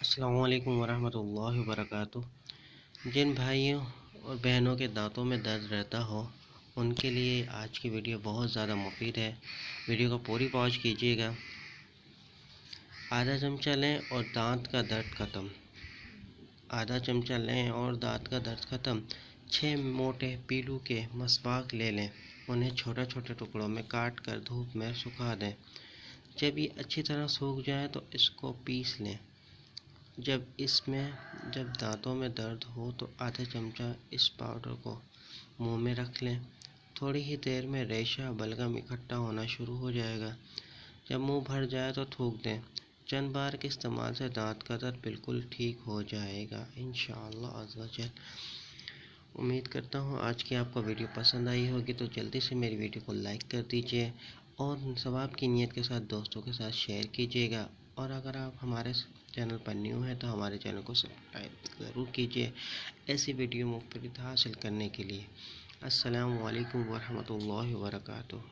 अस्सलामु अलैकुम वरहमतुल्लाहि वबरकातुह। जिन भाइयों और बहनों के दांतों में दर्द रहता हो उनके लिए आज की वीडियो बहुत ज़्यादा मुफीद है। वीडियो को पूरी वॉच कीजिएगा। आधा चमचा लें और दांत का दर्द ख़त्म। आधा चमचा लें और दांत का दर्द ख़त्म। 6 मोटे पीलू के मसवाक ले लें। उन्हें छोटे छोटे टुकड़ों में काट कर धूप में सुखा दें। जब ये अच्छी तरह सूख जाए तो इसको पीस लें। जब दांतों में दर्द हो तो आधा चमचा इस पाउडर को मुंह में रख लें। थोड़ी ही देर में रेशा बलगम इकट्ठा होना शुरू हो जाएगा। जब मुंह भर जाए तो थूक दें। चंद बार के इस्तेमाल से दांत का दर्द बिल्कुल ठीक हो जाएगा इंशाअल्लाह अज़्ज़ व जल। उम्मीद करता हूँ आज की आपको वीडियो पसंद आई होगी, तो जल्दी से मेरी वीडियो को लाइक कर दीजिए और सवाब की नीयत के साथ दोस्तों के साथ शेयर कीजिएगा। और अगर आप हमारे चैनल पर न्यू हैं तो हमारे चैनल को सब्सक्राइब ज़रूर कीजिए ऐसी वीडियो मुफ्त हासिल करने के लिए। अस्सलामु अलैकुम वरहमतुल्लाहि वबरकातुहू।